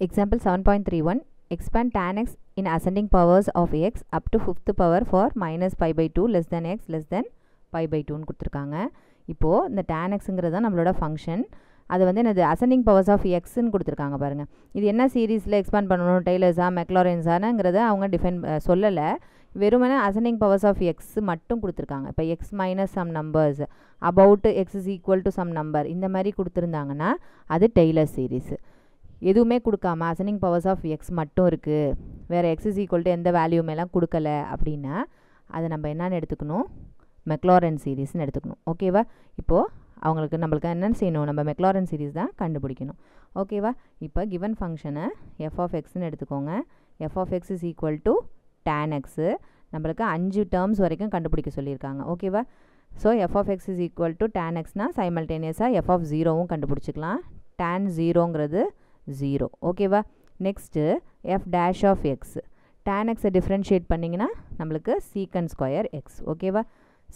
Example 7.31 expand tan x in ascending powers of x up to 5th power for minus pi by 2 less than x less than pi by 2 னு கொடுத்துருக்காங்க. இப்போது இந்த tan xங்கிறது தான் நம்மளோட function. அது வந்து என்னது அசெண்டிங் பவர்ஸ் ஆஃப் எக்ஸ்ன்னு கொடுத்துருக்காங்க பாருங்கள். இது என்ன சீரீஸில் எக்ஸ்பேண்ட் பண்ணணும், டெய்லர்ஸா மெக்லாரன்ஸானுங்கிறத அவங்க டிஃபைன் சொல்லலை. வெறுமனே அசெண்டிங் பவர்ஸ் ஆஃப் எக்ஸ் மட்டும் கொடுத்துருக்காங்க. இப்போ X minus some numbers about X is equal to sum number இந்த மாதிரி கொடுத்துருந்தாங்கன்னா அது டெய்லர் சீரீஸ். எதுவுமே கொடுக்காம அசெண்டிங் பவர்ஸ் ஆஃப் எக்ஸ் மட்டும் இருக்குது, வேறு எக்ஸ் இஸ் ஈக்குவல் டு எந்த வேல்யூமேலாம் கொடுக்கல அப்படின்னா அதை நம்ம என்னென்னு எடுத்துக்கணும், மெக்லாரன் சீரீஸ்னு எடுத்துக்கணும். ஓகேவா? இப்போது நம்மளுக்கு என்னென்னு செய்யணும், நம்ம மெக்லாரன் சீரீஸ் தான் கண்டுபிடிக்கணும். ஓகேவா? இப்போ கிவன் ஃபங்க்ஷனை எஃப் ஆஃப் எக்ஸ்ன்னு எடுத்துக்கோங்க. F of x is equal to tan x. நம்மளுக்கு 5 டேர்ம்ஸ் வரைக்கும் கண்டுபிடிக்க சொல்லியிருக்காங்க. ஓகேவா? So f of x is equal to tan எக்ஸ்னால் சைமல்டேனியஸாக எஃப் ஆஃப் ஜீரோவும் கண்டுபிடிச்சிக்கலாம். tan ஜீரோங்கிறது 0. ஓகேவா? Next f dash of x. tan எக்ஸை டிஃப்ரென்ஷியேட் பண்ணிங்கன்னா நம்மளுக்கு சீக்கன் ஸ்கொயர் எக்ஸ். ஓகேவா?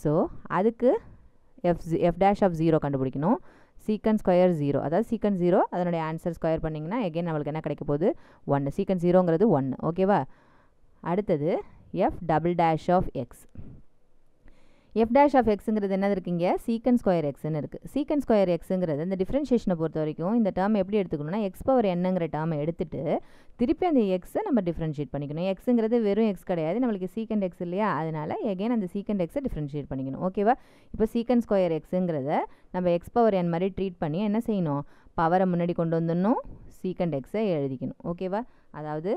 ஸோ அதுக்கு எஃப் டேஷ் ஆஃப் 0 கண்டுபிடிக்கணும். சீக்கன் ஸ்கொயர் 0, அதாவது சீக்கன் 0 அதனுடைய ஆன்சர் ஸ்கொயர் பண்ணிங்கன்னா எகெயின் நம்மளுக்கு என்ன கிடைக்க போகுது, 1. சீக்கன் 0ங்கிறது 1. ஓகேவா? அடுத்தது f double dash of x. F dash of எக்ஸுங்கிறது என்னது இருக்குங்க, சீக்கன் ஸ்கொயர் எக்ஸ்ன்னு இருக்குது. சீக்கன் ஸ்கொயர் எக்ஸுங்கிறது இந்த டிஃப்ரென்ஷியேஷனை பொறுத்த வரைக்கும் இந்த டேர்ம் எப்படி எடுத்துக்கணும்னா எக்ஸ் பவர் என்னங்கிற டேர்மை எடுத்துகிட்டு திருப்பி அந்த எக்ஸை நம்ம டிஃப்ரென்ஷியேட் பண்ணிக்கணும். எக்ஸுங்கிறது வெறும் எக்ஸ் கிடையாது, நம்மளுக்கு சீக்கண்ட் எக்ஸ் இல்லையா, அதனால் எகெயின் அந்த சீக்கண்ட் எக்ஸை டிஃப்ரென்ஷியேட் பண்ணிக்கணும். ஓகேவா? இப்போ சீக்கன் ஸ்கொயர் எக்ஸுங்கிறத நம்ம எக்ஸ் பவர் என் மாதிரி ட்ரீட் பண்ணி என்ன செய்யணும், பவரை முன்னாடி கொண்டு வந்துடணும், சீக்கண்ட் எக்ஸை எழுதிக்கணும். ஓகேவா? அதாவது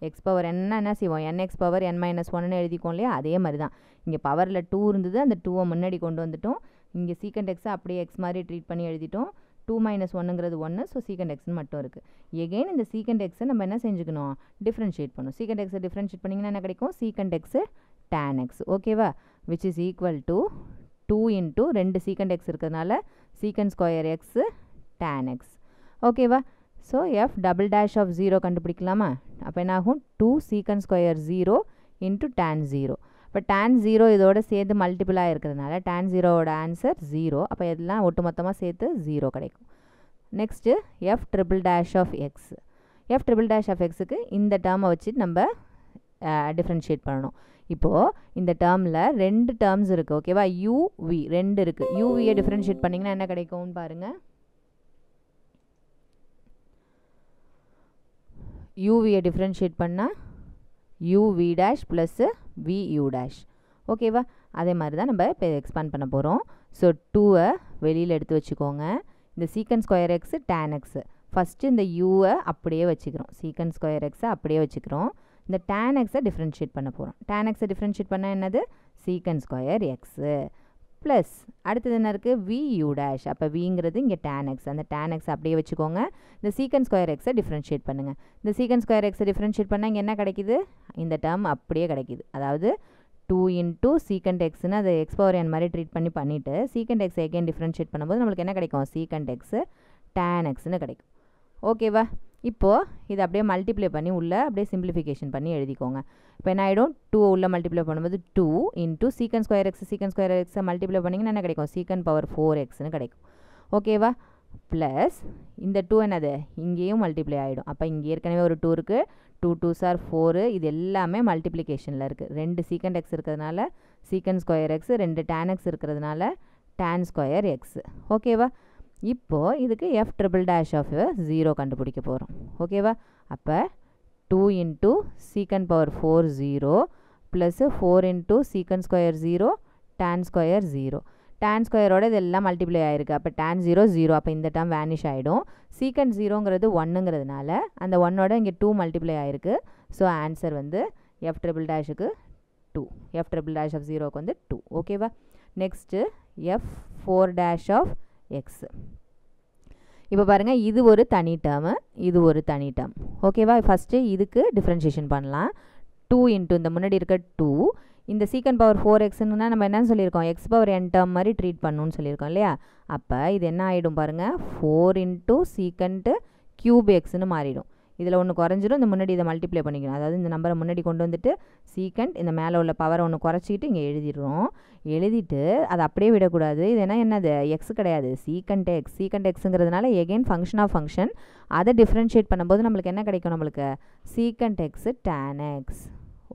எக்ஸ் பவர் என்ன செய்வோம், N X power n minus 1ன்னு எழுதிக்கோம் இல்லையா, அதே மாதிரி தான் இங்கே பவரில் 2 இருந்தது, அந்த 2வை முன்னாடி கொண்டு வந்துட்டோம். இங்கே சீக்கண்ட் எக்ஸை அப்படியே எக்ஸ் மாதிரி ட்ரீட் பண்ணி எழுதிட்டோம். 2 மைனஸ் 1ங்கிறது 1, ஸோ சீக்கண்ட் எக்ஸ்ன்னு மட்டும் இருக்குது. எகெயின் இந்த சீக்கண்ட் எக்ஸை நம்ம என்ன செஞ்சுக்கணும், டிஃப்ரென்ஷியேட் பண்ணணும். சீக்கண்ட் எக்ஸை டிஃப்ரென்ஷியேட் பண்ணிங்கன்னா என்ன கிடைக்கும், சீக்கண்ட் எக்ஸு tan எக்ஸ். ஓகேவா? Which is equal to 2 into 2 secant x இருக்கிறதுனால secant square x tan x. ஓகேவா? So f double dash of 0 கண்டுபிடிக்கலாமா? அப்போ என்ன ஆகும், 2 சீக்கண்ட் ஸ்கொயர் 0 இன்ட்டு tan 0. இப்போ tan 0 இதோட சேர்த்து மல்டிபிளாக இருக்கிறதுனால tan 0வோட ஆன்சர் 0. அப்போ இதெல்லாம் ஒட்டு மொத்தமாக சேர்த்து 0 கிடைக்கும். Next f triple dash of x. F triple dash of எக்ஸுக்கு இந்த டேர்மை வச்சு நம்ம டிஃப்ரென்ஷியேட் பண்ணணும். இப்போது இந்த டேர்மில் 2 டேர்ம்ஸ் இருக்குது. ஓகேவா? யூவி 2 இருக்குது. யூவியை டிஃப்ரென்ஷியேட் பண்ணிங்கன்னா என்ன கிடைக்கும்னு பாருங்கள். யூவியை டிஃப்ரென்ஷியேட் பண்ணால் UV dash plus view dash. ஓகேவா? அதே மாதிரி தான் நம்ம இப்போ எக்ஸ்பேண்ட் பண்ண போகிறோம். ஸோ 2வை வெளியில் எடுத்து வச்சுக்கோங்க. இந்த சீக்கன் square x tan x first இந்த யூவை அப்படியே வச்சுக்கிறோம். சீக்கன் ஸ்கொயர் எக்ஸை அப்படியே வச்சுக்கிறோம். இந்த tan எக்ஸை டிஃப்ரென்ஷியேட் பண்ண போகிறோம். tan எக்ஸை டிஃப்ரென்ஷியேட் பண்ணால் என்னது, சீக்கன் ஸ்கொயர் எக்ஸு ப்ளஸ் அடுத்தது என்ன இருக்குது, வியூ டேஷ். அப்போ விங்கிறது இங்கே tan எக்ஸ், அந்த tan எக்ஸ் அப்படியே வச்சுக்கோங்க. இந்த சீக்கன் ஸ்கொயர் எக்ஸை டிஃப்ரென்ஷியேட் பண்ணுங்கள். இந்த சீக்கன் ஸ்கொயர் எக்ஸை டிஃப்ரென்ஷியேட் பண்ணால் இங்கே என்ன கிடைக்குது, இந்த டேர்ம் அப்படியே கிடைக்குது. அதாவது 2 இன்ட்டு சீக்கண்ட் எக்ஸ்னு அதை எக்ஸ் பவர் என் மாதிரி ட்ரீட் பண்ணிவிட்டு சீக்கண்ட் எக்ஸ் எகெயின் டிஃப்ரென்ஷியேட் பண்ணும்போது நம்மளுக்கு என்ன கிடைக்கும், சீக்கண்ட் எக்ஸு tan எக்ஸ்னு கிடைக்கும். ஓகேவா? இப்போது இதை அப்படியே மல்டிப்ளை பண்ணி உள்ளே அப்படியே சிம்பிளிஃபிகேஷன் பண்ணி எழுதிக்கோங்க. இப்போ என்ன ஆகிடும், 2 உள்ளே மல்டிப்ளை பண்ணும்போது 2 இன்ட்டு சீக்கன் ஸ்கொயர் எக்ஸை மல்டிப்ளை பண்ணிங்கன்னா என்ன கிடைக்கும், சீக்கன் பவர் 4xன்னு கிடைக்கும். ஓகேவா? ப்ளஸ் இந்த 2 என்னது இங்கேயும் மல்டிப்ளை ஆகிடும். அப்போ இங்கே ஏற்கனவே ஒரு 2 இருக்குது, 2 2s are 4, இது எல்லாமே மல்டிப்ளிகேஷனில் இருக்குது. 2 சீக்கண்ட் எக்ஸ் இருக்கிறதுனால சீக்கன் ஸ்கொயர் எக்ஸ், 2 tan எக்ஸ் இருக்கிறதுனால tan ஸ்கொயர் எக்ஸ். ஓகேவா? இப்போது இதுக்கு எஃப் ட்ரிபிள் டேஷ் ஆஃப் 0 கண்டுபிடிக்க போகிறோம். ஓகேவா? அப்போ 2 இன்ட்டு சீக்கன் பவர் 4 0 ப்ளஸ்ஸு 4 இன்ட்டு சீக்கன் ஸ்கொயர் 0 tan ஸ்கொயர் 0. tan ஸ்கொயரோட இதெல்லாம் மல்டிப்ளை ஆகிருக்கு. அப்போ tan 0 0, அப்போ இந்த டேர்ம் வேனிஷ் ஆகிடும். சீக்கன் 0ங்கிறது 1ங்கிறதுனால அந்த 1ஓட இங்கே 2 மல்டிப்ளை ஆகிருக்கு. ஸோ ஆன்சர் வந்து எஃப் ட்ரிபிள் டேஷுக்கு 2. எஃப் ட்ரிபிள் டேஷ் ஆஃப் 0க்கு வந்து 2. ஓகேவா? Next f 4 dash of x. இப்போ பாருங்கள், இது ஒரு தனி டேர்மு, இது ஒரு தனி டேர்ம். ஓகேவா? ஃபஸ்ட்டு இதுக்கு டிஃப்ரென்ஷியேஷன் பண்ணலாம். 2 இன்ட்டு இந்த முன்னாடி இருக்க 2, இந்த சீக்கன் பவர் 4xன்னா நம்ம என்னன்னு சொல்லியிருக்கோம், எக்ஸ் பவர் n டேர்ம் மாதிரி ட்ரீட் பண்ணணும்னு சொல்லியிருக்கோம் இல்லையா. அப்போ இது என்ன ஆகிடும் பாருங்கள், 4 இன்ட்டு சீக்கண்ட்டு க்யூப் எக்ஸ்ன்னு மாறிடும். இதில் ஒன்று குறைஞ்சிரும், இந்த முன்னாடி இதை மல்டிப்ளை பண்ணிக்கணும். அதாவது இந்த நம்பரை முன்னாடி கொண்டு வந்துட்டு சீக்கண்ட் இந்த மேலே உள்ள பவரை ஒன்று குறைச்சிக்கிட்டு இங்கே எழுதிடுறோம். எழுதிட்டு அதை அப்படியே விடக்கூடாது. இது என்னது எக்ஸ் கிடையாது, சீக்கண்ட் எக்ஸ். சீக்கண்ட் எக்ஸுங்கிறதுனால எகெயின் ஃபங்க்ஷன் ஆஃப் ஃபங்க்ஷன். அதை டிஃப்ரென்ஷியேட் பண்ணும்போது நம்மளுக்கு என்ன கிடைக்கும், நம்மளுக்கு சீக்கண்ட் எக்ஸ் டேன் எக்ஸ்.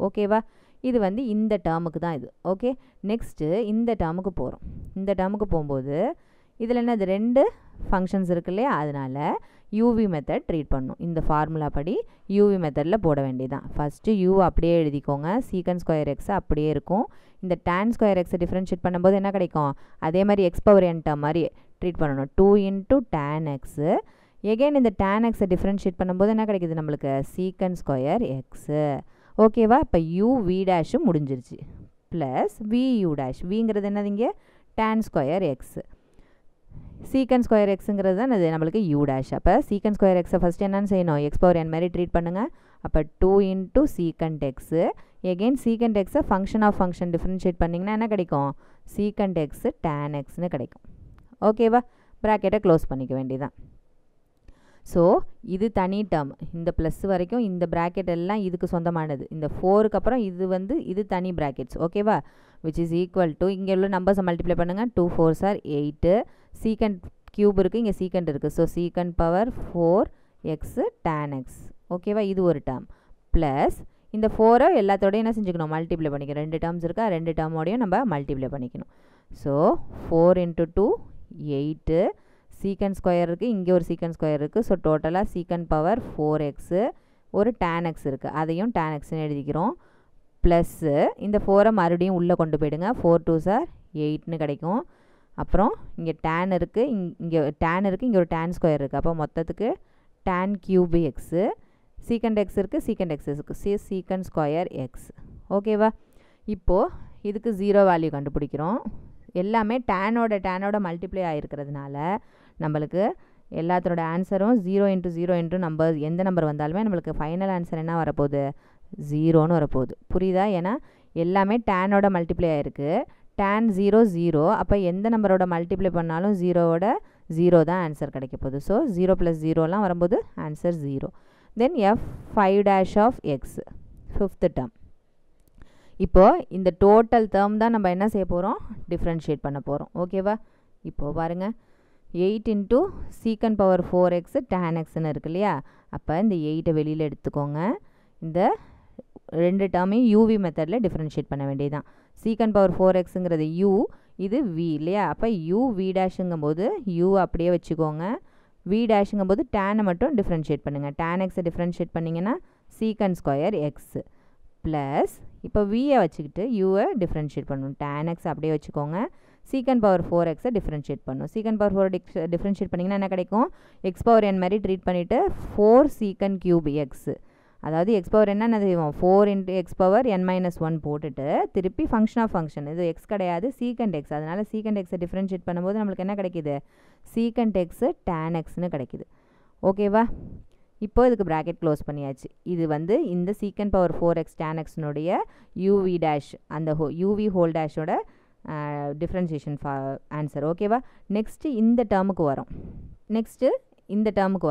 ஓகேவா, இது வந்து இந்த டேர்முக்கு தான் இது. ஓகே, நெக்ஸ்ட்டு இந்த டேர்முக்கு போகிறோம். இந்த டேர்முக்கு போகும்போது இதில் என்னது 2 ஃபங்க்ஷன்ஸ் இருக்கு இல்லையா, அதனால் யூவி மெத்தட் ட்ரீட் பண்ணணும். இந்த ஃபார்முலா படி யூவி மெத்தடில் போட வேண்டியதான். ஃபஸ்ட்டு யூ அப்படியே எழுதிக்கோங்க, சீக்கண்ட் ஸ்கொயர் எக்ஸ் அப்படியே இருக்கும். இந்த டேன் ஸ்கொயர் எக்ஸை டிஃப்ரென்ஷியேட் பண்ணும்போது என்ன கிடைக்கும், அதே மாதிரி எக்ஸ் பவர் என் டேர்ம் மாதிரி ட்ரீட் பண்ணணும். 2 × tan எக்ஸு. எகெயின் இந்த tan எக்ஸை டிஃப்ரென்ஷியேட் பண்ணும்போது என்ன கிடைக்குது நம்மளுக்கு, சீக்கண்ட் ஸ்கொயர் எக்ஸு. ஓகேவா, இப்போ யூ வி டேஷும் முடிஞ்சிருச்சு. Plus v u dash. விங்கிறது என்னது இங்கே tan square x. Secant square எக்ஸுங்கிறது தான் அது நம்மளுக்கு யூ டேஷ். அப்போ சீக்கண்ட் ஸ்கொயர் எக்ஸை ஃபஸ்ட் என்னன்னு செய்யணும், எக்ஸ் பவர் என் மாதிரி ட்ரீட் பண்ணுங்கள். அப்போ 2 × சீக்கண்ட் எக்ஸு. எகெயின் சீக்கண்ட் எக்ஸை ஃபங்க்ஷன் ஆஃப் ஃபங்க்ஷன் டிஃப்ரென்ஷியேட் பண்ணிங்கன்னா என்ன கிடைக்கும், சீக்கண்ட் எக்ஸு tan எக்ஸ்னு கிடைக்கும். ஓகேவா, ப்ராக்கெட்டை க்ளோஸ் பண்ணிக்க வேண்டியதான். ஸோ இது தனி டேர்ம், இந்த ப்ளஸ் வரைக்கும் இந்த ப்ராக்கெட் எல்லாம் இதுக்கு சொந்தமானது. இந்த 4க்கு அப்புறம் இது தனி ப்ராக்கெட்ஸ். ஓகேவா, விச் இஸ் ஈக்குவல் டு இங்கே உள்ள நம்பர்ஸை மல்டிப்ளை பண்ணுங்கள். 2 4s are 8. சீக்கண்ட் க்யூப் இருக்குது, இங்கே சீக்கண்ட் இருக்குது. So secant power 4x tan x. ஓகேவா, இது ஒரு டேர்ம். ப்ளஸ் இந்த 4 எல்லாத்தோடையும் என்ன செஞ்சுக்கணும், மல்டிப்ளை பண்ணிக்கணும். 2 டேர்ம்ஸ் இருக்கா, 2 டேர்மோடையும் நம்ம மல்டிப்ளை பண்ணிக்கணும். ஸோ 4 × 2 8. சீக்கண்ட் ஸ்கொயர் இருக்குது, இங்கே ஒரு சீக்கண்ட் ஸ்கொயர் இருக்குது. ஸோ டோட்டலாக சீக்கண்ட் பவர் 4x, ஒரு tan x இருக்குது, அதையும் tan xன்னு எழுதிக்கிறோம். ப்ளஸ்ஸு இந்த 4 மறுபடியும் உள்ளே கொண்டு போயிடுங்க. 4 2s are 8ன்னு கிடைக்கும். அப்புறம் இங்கே tan இருக்குது, இங்கே tan இருக்குது, இங்கே ஒரு tan ஸ்கொயர் இருக்குது. அப்போ மொத்தத்துக்கு tan cube x. Secant X இருக்குது, சீக்கண்ட் எக்ஸ் இருக்குது, சீக்கண்ட் ஸ்கொயர் எக்ஸ். ஓகேவா, இப்போது இதுக்கு 0 வேல்யூ கண்டுபிடிக்கிறோம். எல்லாமே டேனோட மல்டிப்ளை ஆகிருக்கிறதுனால நம்மளுக்கு எல்லாத்தோட ஆன்சரும் 0 × 0 × நம்பர் எந்த நம்பர் வந்தாலுமே நம்மளுக்கு ஃபைனல் ஆன்சர் என்ன வரப்போகுது, 0ன்னு வரப்போகுது. புரியுதா, ஏன்னா எல்லாமே டேனோட மல்டிப்ளை ஆகிருக்கு. tan 0 0. அப்போ எந்த நம்பரோட மல்டிப்ளை பண்ணாலும் 0வோட 0 தான் ஆன்சர் கிடைக்க போகுது. ஸோ 0 + 0லாம் வரும்போது ஆன்சர் 0. தென் f5' (x) 5th டேர்ம். இப்போது இந்த டோட்டல் டேர்ம் தான் நம்ம என்ன செய்ய போகிறோம், டிஃப்ரென்ஷியேட் பண்ண போகிறோம். ஓகேவா, இப்போது பாருங்கள், 8 × சீக்கண்ட் பவர் 4x tan xன்னு இருக்கு இல்லையா. அப்போ இந்த 8ஐ வெளியில் எடுத்துக்கோங்க. இந்த 2 டேர்மையும் யூவி மெத்தடில் டிஃப்ரென்ஷியேட் பண்ண வேண்டியதுதான். சீக்கண்ட் பவர் 4xங்கிறது u, இது v இல்லையா. அப்போ u v டேஷுங்கும் போது u அப்படியே வச்சுக்கோங்க. v டேஷுங்கும் போது டேனை மட்டும் டிஃப்ரென்ஷியேட் பண்ணுங்கள். tan xை டிஃப்ரென்ஷியேட் பண்ணிங்கன்னா சீக்கண்ட் ஸ்கொயர் எக்ஸ். ப்ளஸ் இப்போ வியை வச்சுக்கிட்டு யூவை டிஃப்ரென்ஷியேட் பண்ணணும். tan x அப்படியே வச்சுக்கோங்க. சீக்கண்ட் பவர் 4xை டிஃப்ரென்ஷியேட் பண்ணணும். சீக்கண்ட் பவர் 4 டிஃப்ரென்ஷியேட் பண்ணிங்கன்னா என்ன கிடைக்கும், எக்ஸ் பவர் என் மாதிரி ட்ரீட் பண்ணிவிட்டு 4 சீக்கண்ட் கியூப் எக்ஸ். அதாவது எக்ஸ் பவர் என்ன செய்வோம், 4 × எக்ஸ் பவர் n - 1 போட்டுட்டு திருப்பி ஃபங்க்ஷன் ஆஃப் ஃபங்க்ஷன், இது எக்ஸ் கிடையாது சீக்கண்ட் எக்ஸ். அதனால் சீக்கண்ட் எக்ஸை டிஃப்ரென்ஷியேட் பண்ணும்போது நம்மளுக்கு என்ன கிடைக்கிது, சீக்கண்ட் எக்ஸு tan xன்னு கிடைக்கிது. ஓகேவா, இப்போ இதுக்கு ப்ராக்கெட் க்ளோஸ் பண்ணியாச்சு. இது வந்து இந்த சீக்கண்ட் பவர் 4x tan xனுடைய யூவி டேஷ், அந்த யூவி ஹோல் டேஷோட டிஃப்ரென்ஷியேஷன் ஆன்சர். ஓகேவா, நெக்ஸ்ட்டு இந்த டேர்முக்கு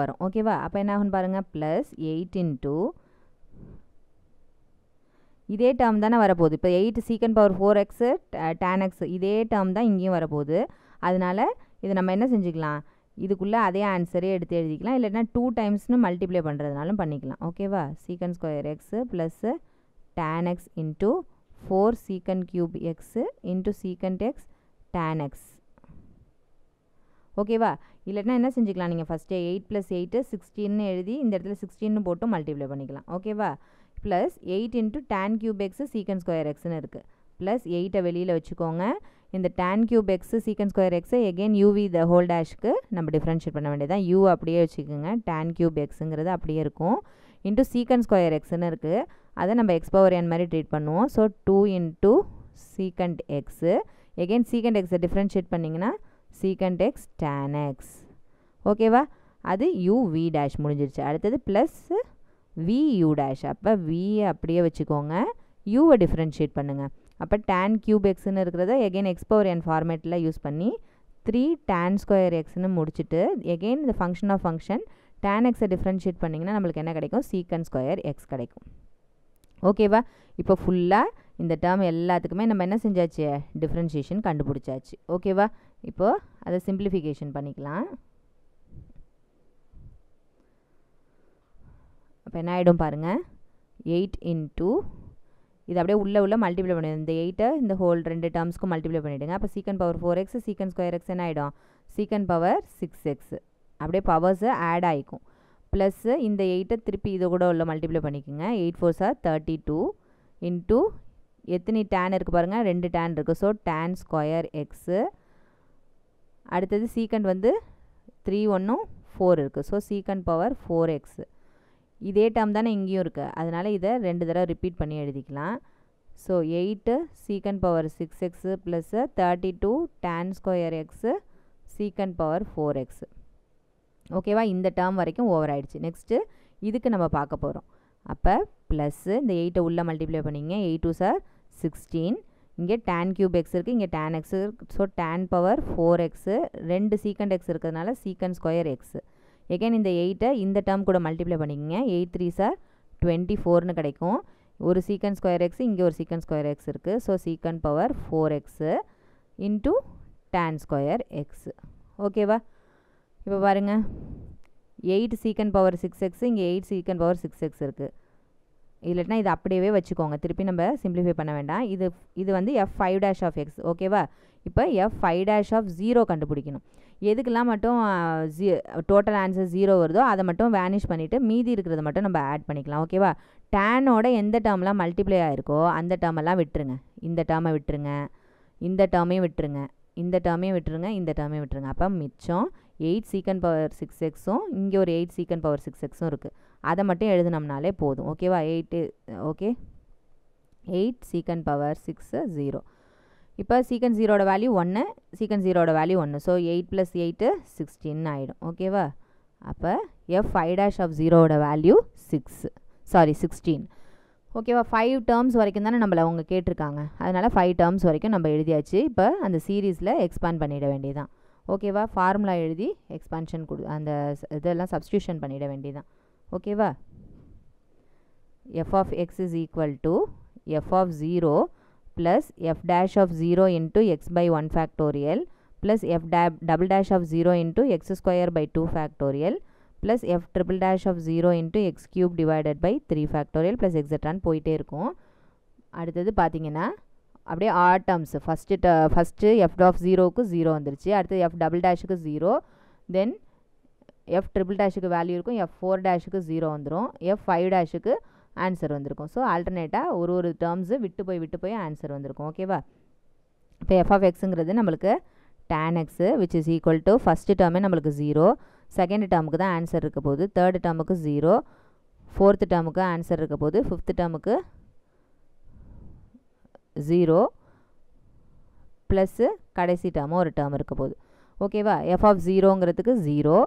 வரும். ஓகேவா, அப்போ என்ன ஆகுன்னு பாருங்கள், ப்ளஸ் 8 × இதே டேர்ம் தானே வரப்போகுது. இப்போ 8 second power 4x tan x இதே டேர்ம் தான் இங்கேயும் வரப்போகுது. அதனால் இது நம்ம என்ன செஞ்சுக்கலாம், இதுக்குள்ளே அதே ஆன்சரே எடுத்து எழுதிக்கலாம். இல்லைன்னா 2 டைம்ஸ்னு மல்டிப்ளை பண்ணுறதுனாலும் பண்ணிக்கலாம். ஓகேவா, secant square x plus tan x × 4 secant cube x × secant X tan x. ஓகேவா, இல்லைன்னா என்ன செஞ்சுக்கலாம், நீங்கள் ஃபஸ்ட்டு 8 + 8 16ன்னு எழுதி இந்த இடத்துல 16ன்னு போட்டு மல்டிப்ளை பண்ணிக்கலாம். ஓகேவா, plus 8 × tan cube x secant square எக்ஸ்ன்னு இருக்குது. ப்ளஸ் 8ஐ வெளியில் வச்சுக்கோங்க. இந்த tan cube x secant square எக்ஸை எகெயின் யூவி த ஹோல் டேஷ்க்கு நம்ம டிஃப்ரென்ஷியேட் பண்ண வேண்டியதான். யூ அப்படியே வச்சுக்கோங்க, tan கியூப் எக்ஸுங்கிறது அப்படியே இருக்கும். இன்ட்டு சீக்கண்ட் ஸ்கொயர் எக்ஸ்ன்னு இருக்குது, அதை நம்ம எக்ஸ் பவர் n மாதிரி ட்ரீட் பண்ணுவோம். So 2 × secant x. Again secant எக்ஸை டிஃப்ரென்ஷியேட் பண்ணிங்கன்னா சீக்கண்ட் எக்ஸ் tan x. ஓகேவா, அது யூ வி டேஷ் முடிஞ்சிருச்சு. அடுத்தது ப்ளஸ் வி யூ டேஷ். அப்போ வியை அப்படியே வச்சுக்கோங்க, யூவை டிஃப்ரென்ஷியேட் பண்ணுங்கள். அப்போ tan கியூப் எக்ஸ்ன்னு இருக்கிறத எகெயின் எக்ஸ் பவர் n ஃபார்மேட்டில் யூஸ் பண்ணி 3 tan ஸ்கொயர் எக்ஸ்ன்னு முடிச்சுட்டு எகெயின் இந்த ஃபங்க்ஷன் ஆஃப் ஃபங்க்ஷன் tan xை டிஃப்ரென்ஷியேட் பண்ணிங்கன்னா நம்மளுக்கு என்ன கிடைக்கும் சீக்கன் ஸ்கொயர் எக்ஸ் கிடைக்கும். ஓகேவா? இப்போ ஃபுல்லாக இந்த டேர்ம் எல்லாத்துக்குமே நம்ம என்ன செஞ்சாச்சு டிஃப்ரென்ஷியேஷன் கண்டுபிடிச்சாச்சு. ஓகேவா? இப்போது அதை சிம்பிளிஃபிகேஷன் பண்ணிக்கலாம். அப்போ என்ன ஆகிடும் பாருங்கள் 8 இன்ட்டு இது அப்படியே உள்ள மல்டிப்ளை பண்ணிடும். இந்த 8 இந்த ஹோல் 2 டேர்ம்ஸ்க்கும் மல்டிப்ளை பண்ணிவிடுங்க. அப்போ சீக்கன் பவர் 4x சீக்கன் ஸ்கொயர் எக்ஸ் என்ன ஆகிடும் சீக்கன் பவர் 6x அப்படியே பவர்ஸு ஆட் ஆகிக்கும். ப்ளஸ்ஸு இந்த 8 திருப்பி இதை கூட உள்ள மல்டிப்ளை பண்ணிக்கோங்க. 8 4 சார் 32 இன்ட்டு எத்தனை டேன் இருக்குது பாருங்கள் 2 டேன் இருக்குது. ஸோ டேன் ஸ்கொயர் எக்ஸு அடுத்தது சீக்கண்ட் வந்து 3 1 4 இருக்குது. ஸோ சீக்கண்ட் பவர் 4x இதே டேர்ம் தானே இங்கேயும் இருக்குது. அதனால் இதை 2 தடவை ரிப்பீட் பண்ணி எழுதிக்கலாம். So 8 second power 6x plus 32 tan square x second power 4x. ஓகேவா? இந்த டேர்ம் வரைக்கும் ஓவர் ஆகிடுச்சு. நெக்ஸ்ட்டு இதுக்கு நம்ம பார்க்க போகிறோம். அப்போ ப்ளஸ்ஸு இந்த 8 உள்ளே மல்டிப்ளை பண்ணிங்க. 8 2 சார் 16 இங்கே tan கியூப் எக்ஸ் இருக்குது இங்கே tan X. So tan power 4x 2 secant x இருக்கிறதுனால சீக்கண்ட் ஸ்கொயர் எக்ஸ். எகைன் இந்த 8 இந்த டேர்ம் கூட மல்டிப்ளை பண்ணிக்கங்க. 8 3 சார் 24னு கிடைக்கும். ஒரு சீக்கண்ட் ஸ்கொயர் எக்ஸ் இங்கே ஒரு சீக்கண்ட் ஸ்கொயர் எக்ஸ் இருக்குது. So secant power 4x into tan square x. ஓகேவா? இப்போ பாருங்கள் 8 சீக்கண்ட் பவர் 6x இங்கே 8 சீக்கண்ட் பவர் 6x இருக்குது. இல்லைனா இது அப்படியே வச்சுக்கோங்க. திருப்பி நம்ம சிம்பிளிஃபை பண்ண வேண்டாம். இது வந்து f5 dash of x. ஓகேவா? இப்போ f5 dash of 0 கண்டுபிடிக்கணும். எதுக்கெல்லாம் மட்டும் டோட்டல் ஆன்சர் 0 வருதோ அதை மட்டும் வேனிஷ் பண்ணிவிட்டு மீதி இருக்கிறத மட்டும் நம்ம ஆட் பண்ணிக்கலாம். ஓகேவா? டேனோட எந்த டேர்ம்லாம் மல்டிப்ளை ஆகிருக்கோ அந்த டேர்மெல்லாம் விட்டுருங்க. இந்த டேர்மை விட்டுருங்க, இந்த டேர்மையும் விட்டுருங்க, இந்த டேர்மையும் விட்டுருங்க, இந்த டேர்மையும் விட்டுருங்க. அப்போ மிச்சம் 8 சீக்கண்ட் பவர் 6xம் இங்கே ஒரு 8 சீக்கண்ட் பவர் 6xம் இருக்குது. அதை மட்டும் எழுதுனோம்னாலே போதும். ஓகேவா? 8 ஓகே 8 சீக்கண்ட் பவர் 6 0. இப்போ சீக்கண்ட் 0ஓட வேல்யூ 1 சீக்கண்ட் 0ஓட வேல்யூ 1. ஸோ 8 + 8 16 ஆகிடும். ஓகேவா? அப்போ f5 dash of 0ஓட வேல்யூ 16. ஓகேவா? 5 டேர்ம்ஸ் வரைக்கும் தானே நம்மளை அவங்க கேட்டிருக்காங்க. அதனால் 5 டேர்ம்ஸ் வரைக்கும் நம்ம எழுதியாச்சு. இப்போ அந்த சீரீஸில் எக்ஸ்பேண்ட் பண்ணிட வேண்டியதான். ஓகேவா? ஃபார்முலா எழுதி எக்ஸ்பான்ஷன் அந்த இதெல்லாம் சப்ஸ்டியூஷன் பண்ணிட வேண்டியதான். ஓகேவா? f of x is equal to f of 0 plus f dash of 0 into x by 1 factorial plus f double dash of 0 into x square by 2 factorial plus f triple dash of 0 into x cube divided by 3 factorial plus etc. போயிட்டே இருக்கும். அடுத்தது பார்த்தீங்கன்னா அப்படியே odd terms first f of 0க்கு 0 வந்துருச்சு. அடுத்து f double டேஷுக்கு 0, then f triple டேஷுக்கு வேல்யூ இருக்கும், f4 டேஷுக்கு 0 வந்துடும், f5 டேஷுக்கு ஆன்சர் வந்திருக்கும். ஸோ ஆல்டர்னேட்டாக ஒரு டேர்ம்ஸு விட்டு போய் ஆன்சர் வந்திருக்கும். ஓகேவா? இப்போ எஃப் ஆஃப் எக்ஸுங்கிறது நம்மளுக்கு tan x which is equal to first டேர்மே நம்மளுக்கு 0, செகண்ட் டேர்முக்கு தான் ஆன்சர் இருக்க போகுது, தேர்டு டேர்முக்கு 0, ஃபோர்த்து டேர்முக்கு ஆன்சர் இருக்க போகுது, ஃபிஃப்த்து டேர்முக்கு 0 ப்ளஸ்ஸு கடைசி டேர்மும் ஒரு டேர்ம் இருக்க போகுது. ஓகேவா? எஃப் ஆஃப் 0ங்கிறதுக்கு 0,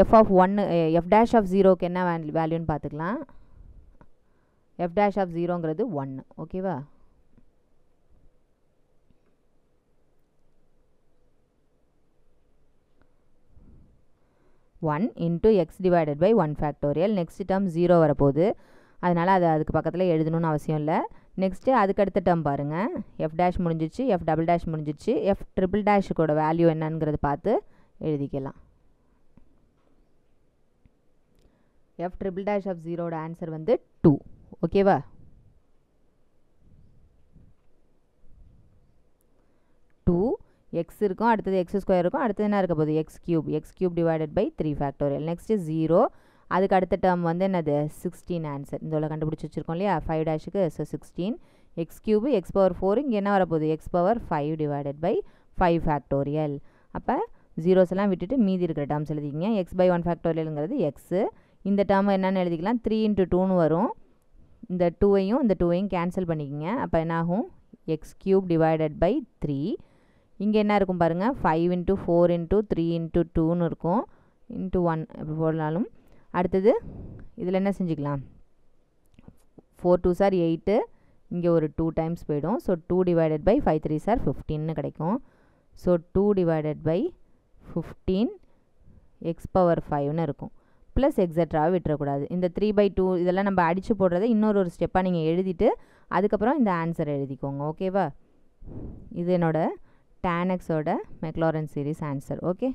f of 1 f dash of 0க்கு என்ன வேல்யூன்னு பார்த்துக்கலாம். எஃப் டேஷ் ஆஃப் 0ங்கிறது 1. ஓகேவா? One into x divided by 1 factorial. Next term 0 வரப்போகுது, அதனால் அதுக்கு பக்கத்தில் எழுதணும்னு அவசியம் இல்லை. நெக்ஸ்ட்டு அதுக்கு அடுத்த டேர்ம் பாருங்கள், எஃப் டேஷ் முடிஞ்சிச்சு, எஃப் டபுள் டேஷ் முடிஞ்சிச்சு, எஃப் ட்ரிபிள் டேஷுக்கோட வேல்யூ என்னங்கிறத பார்த்து எழுதிக்கலாம். எஃப் ட்ரிபிள் டேஷ் ஆஃப் 0ஓட ஆன்சர் வந்து 2. ஓகேவா? 2 எக்ஸ் இருக்கும், அடுத்தது எக்ஸ் ஸ்கொயர் இருக்கும், அடுத்தது என்ன இருக்க போகுது x cube divided by 3 factorial. Next 0, அதுக்கு அடுத்த டேர்ம் வந்து என்னது 16 ஆன்சர். இந்த கண்டுபிடிச்சி வச்சுருக்கோம் இல்லையா 5 டேஷுக்கு. So 16 x cube x power 4 இங்கே என்ன வரப்போகுது x power 5 divided by 5 factorial. அப்போ ஜீரோஸ் எல்லாம் விட்டுட்டு மீதி இருக்கிற டேர்ம்ஸ் எழுதிக்கிங்க. எக்ஸ் பை 1 ஃபேக்டோரியலுங்கிறது எக்ஸு. இந்த டேர்ம் என்னென்னு எழுதிக்கலாம் 3 × 2ன்னு வரும். இந்த 2ஐயும் கேன்சல் பண்ணிக்கிங்க. அப்போ என்னாகும் எக்ஸ் கியூப் டிவைடட் பை 3. இங்கே என்ன இருக்கும் பாருங்கள் 5 × 4 × 3 × 2ன்னு இருக்கும், இன்ட்டு 1 எப்படி போடலாலும். அடுத்தது இதில் என்ன செஞ்சுக்கலாம் 4 2 சார் 8, இங்கே ஒரு 2 டைம்ஸ் போயிடும். ஸோ 2 டிவைடட் பை 5 3 சார் 15ன்னு கிடைக்கும். So 2 divided by 15 x power 5ன்னு இருக்கும். ப்ளஸ் எக்ஸட்ராவை விட்டுறக்கூடாது. இந்த 3/2 இதெல்லாம் நம்ம அடித்து போடுறதை இன்னொரு ஸ்டெப்பாக நீங்கள் எழுதிட்டு அதுக்கப்புறம் இந்த ஆன்சர் எழுதிக்கோங்க. ஓகேவா? இது என்னோட tan xோட மெக்லாரன் சீரிஸ் ஆன்சர். ஓகே.